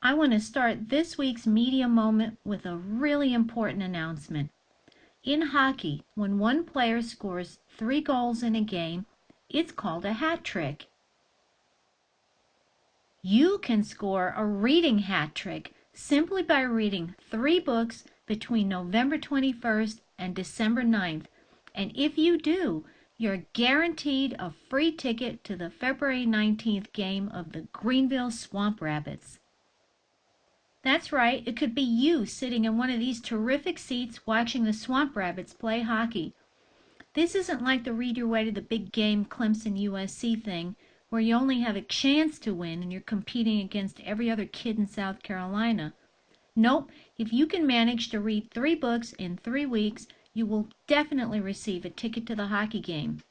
I want to start this week's media moment with a really important announcement. In hockey, when one player scores 3 goals in a game, it's called a hat trick. You can score a reading hat trick simply by reading 3 books between November 21st and December 9th, and if you do, you're guaranteed a free ticket to the February 19th game of the Greenville Swamp Rabbits. That's right, it could be you sitting in one of these terrific seats watching the Swamp Rabbits play hockey. This isn't like the read your way to the big game Clemson USC thing, where you only have a chance to win and you're competing against every other kid in South Carolina. Nope, if you can manage to read 3 books in 3 weeks, you will definitely receive a ticket to the hockey game.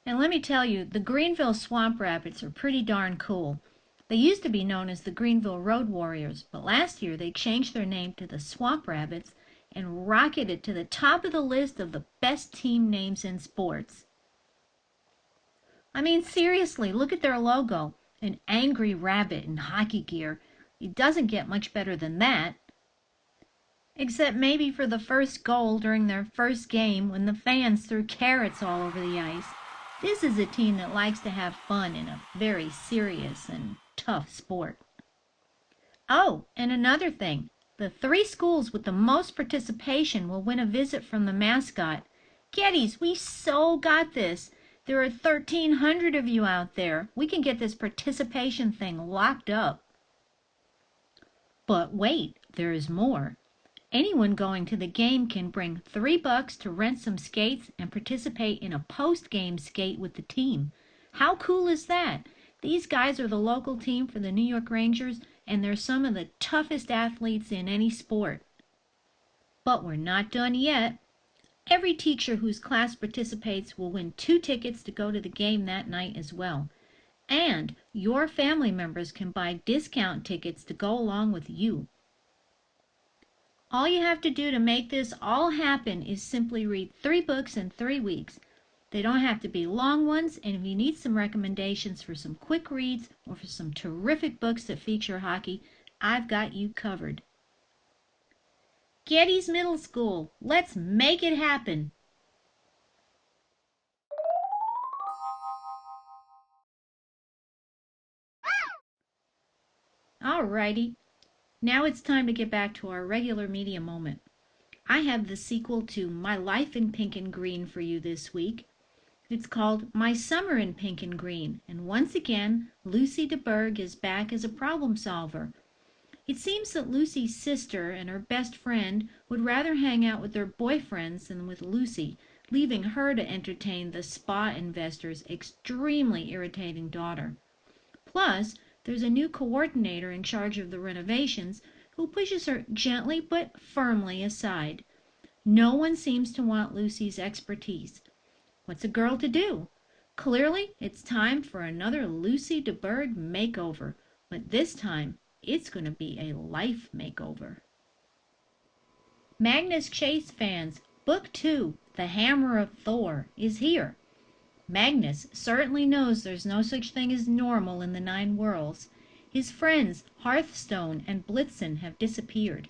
And let me tell you, the Greenville Swamp Rabbits are pretty darn cool. They used to be known as the Greenville Road Warriors, but last year they changed their name to the Swamp Rabbits and rocketed to the top of the list of the best team names in sports. I mean, seriously, look at their logo, an angry rabbit in hockey gear. It doesn't get much better than that. Except maybe for the first goal during their first game when the fans threw carrots all over the ice. This is a team that likes to have fun in a very serious and tough sport. Oh, and another thing. The 3 schools with the most participation will win a visit from the mascot. Kiddies, we so got this. There are 1,300 of you out there. We can get this participation thing locked up. But wait, there is more. Anyone going to the game can bring $3 to rent some skates and participate in a post-game skate with the team. How cool is that? These guys are the local team for the New York Rangers, and they're some of the toughest athletes in any sport. But we're not done yet. Every teacher whose class participates will win 2 tickets to go to the game that night as well. And your family members can buy discount tickets to go along with you. All you have to do to make this all happen is simply read 3 books in 3 weeks. They don't have to be long ones, and if you need some recommendations for some quick reads or for some terrific books that feature hockey, I've got you covered. Geddes Middle School, let's make it happen! Alrighty, now it's time to get back to our regular media moment. I have the sequel to My Life in Pink and Green for you this week. It's called My Summer in Pink and Green, and once again, Lucy DeBerg is back as a problem solver. It seems that Lucy's sister and her best friend would rather hang out with their boyfriends than with Lucy, leaving her to entertain the spa investor's extremely irritating daughter. Plus, there's a new coordinator in charge of the renovations who pushes her gently but firmly aside. No one seems to want Lucy's expertise. What's a girl to do? Clearly, it's time for another Lucy DeBerg makeover, but this time it's going to be a life makeover. Magnus Chase fans, Book 2, The Hammer of Thor, is here. Magnus certainly knows there's no such thing as normal in the 9 worlds. His friends Hearthstone and Blitzen have disappeared.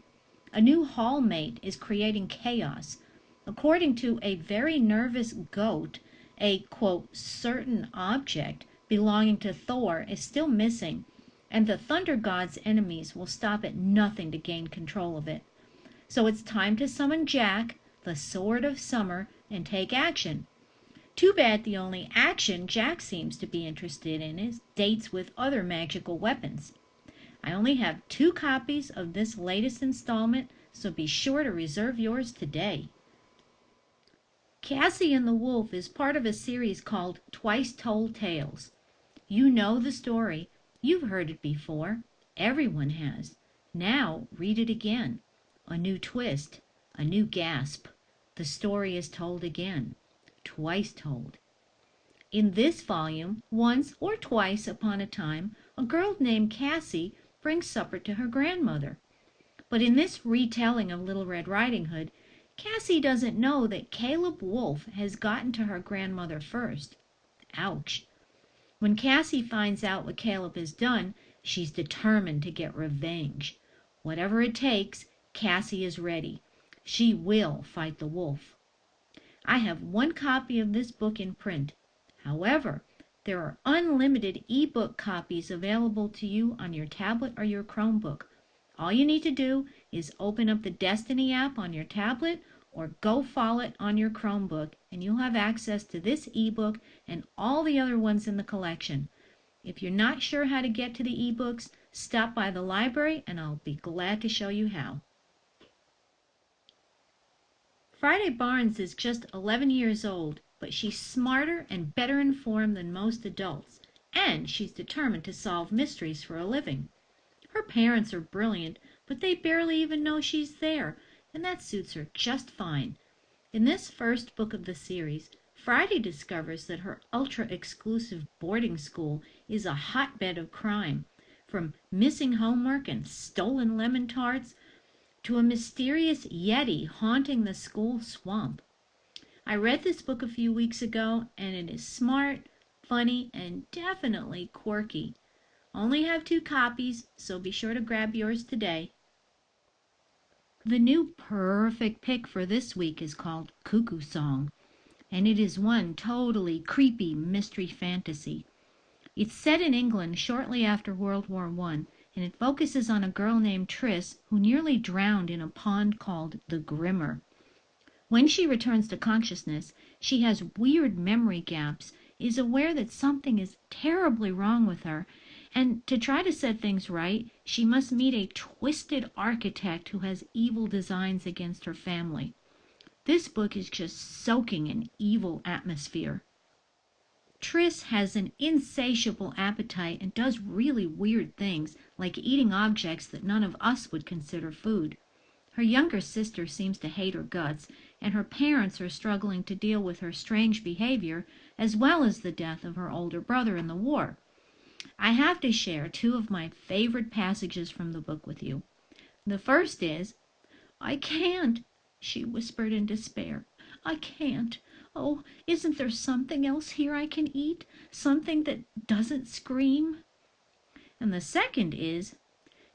A new hallmate is creating chaos. According to a very nervous goat, a, quote, certain object belonging to Thor is still missing, and the Thunder God's enemies will stop at nothing to gain control of it. So it's time to summon Jack, the Sword of Summer, and take action. Too bad the only action Jack seems to be interested in is dates with other magical weapons. I only have 2 copies of this latest installment, so be sure to reserve yours today. Cassie and the Wolf is part of a series called Twice Told Tales. You know the story. You've heard it before. Everyone has. Now read it again. A new twist, a new gasp. The story is told again. Twice told. In this volume, once or twice upon a time, a girl named Cassie brings supper to her grandmother. But in this retelling of Little Red Riding Hood, Cassie doesn't know that Caleb Woolf has gotten to her grandmother first. Ouch. When Cassie finds out what Caleb has done, She's determined to get revenge. Whatever it takes, Cassie is ready. She will fight the wolf. I have one copy of this book in print. However, there are unlimited ebook copies available to you on your tablet or your Chromebook. All you need to do is open up the Destiny app on your tablet or Go Follow It on your Chromebook, and you'll have access to this ebook and all the other ones in the collection. If you're not sure how to get to the ebooks, stop by the library and I'll be glad to show you how. Friday Barnes is just 11 years old, but she's smarter and better informed than most adults, and she's determined to solve mysteries for a living. Her parents are brilliant, but they barely even know she's there, and that suits her just fine. In this first book of the series, Friday discovers that her ultra-exclusive boarding school is a hotbed of crime, from missing homework and stolen lemon tarts to a mysterious yeti haunting the school swamp. I read this book a few weeks ago, and it is smart, funny, and definitely quirky. Only have 2 copies, so be sure to grab yours today. The new perfect pick for this week is called Cuckoo Song, and it is one totally creepy mystery fantasy. It's set in England shortly after World War I, and it focuses on a girl named Tris who nearly drowned in a pond called the Grimmer. When she returns to consciousness, she has weird memory gaps, is aware that something is terribly wrong with her, and to try to set things right, she must meet a twisted architect who has evil designs against her family. This book is just soaking in evil atmosphere. Tris has an insatiable appetite and does really weird things, like eating objects that none of us would consider food. Her younger sister seems to hate her guts, and her parents are struggling to deal with her strange behavior, as well as the death of her older brother in the war. I have to share 2 of my favorite passages from the book with you. The first is, "I can't," she whispered in despair. "I can't. Oh, isn't there something else here I can eat? Something that doesn't scream?" And the second is,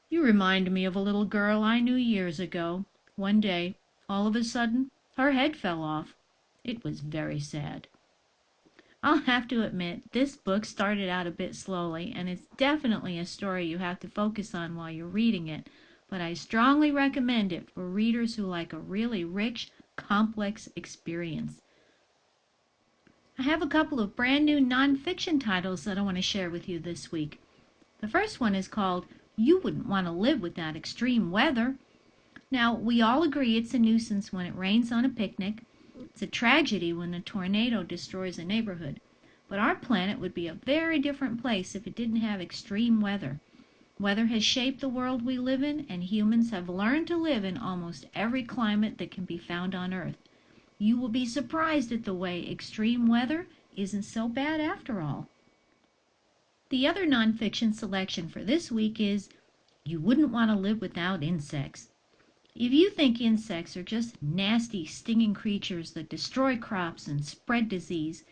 "You remind me of a little girl I knew years ago. One day, all of a sudden, her head fell off. It was very sad." I'll have to admit, this book started out a bit slowly, and it's definitely a story you have to focus on while you're reading it, but I strongly recommend it for readers who like a really rich, complex experience. I have a couple of brand new nonfiction titles that I want to share with you this week. The first one is called You Wouldn't Want to Live Without Extreme Weather. Now, we all agree it's a nuisance when it rains on a picnic. It's a tragedy when a tornado destroys a neighborhood. But our planet would be a very different place if it didn't have extreme weather. Weather has shaped the world we live in, and humans have learned to live in almost every climate that can be found on Earth. You will be surprised at the way extreme weather isn't so bad after all. The other nonfiction selection for this week is You Wouldn't Want to Live Without Insects. If you think insects are just nasty, stinging creatures that destroy crops and spread disease,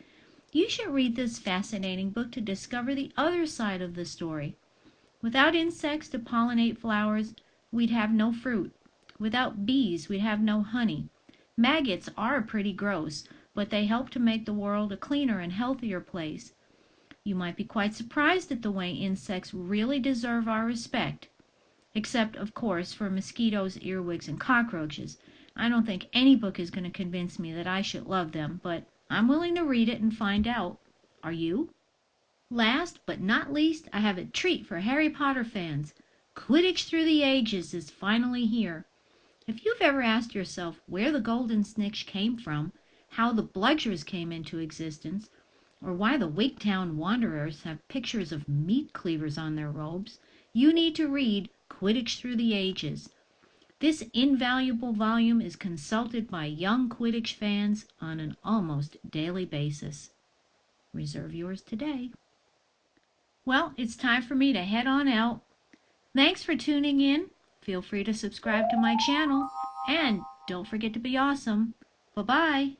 you should read this fascinating book to discover the other side of the story. Without insects to pollinate flowers, we'd have no fruit. Without bees, we'd have no honey. Maggots are pretty gross, but they help to make the world a cleaner and healthier place. You might be quite surprised at the way insects really deserve our respect. Except, of course, for mosquitoes, earwigs, and cockroaches. I don't think any book is going to convince me that I should love them, but I'm willing to read it and find out. Are you? Last but not least, I have a treat for Harry Potter fans. Quidditch Through the Ages is finally here. If you've ever asked yourself where the golden snitch came from, how the bludgers came into existence, or why the Wigtown Wanderers have pictures of meat cleavers on their robes, you need to read Quidditch Through the Ages. This invaluable volume is consulted by young Quidditch fans on an almost daily basis. Reserve yours today. Well, it's time for me to head on out. Thanks for tuning in. Feel free to subscribe to my channel. And don't forget to be awesome. Bye-bye.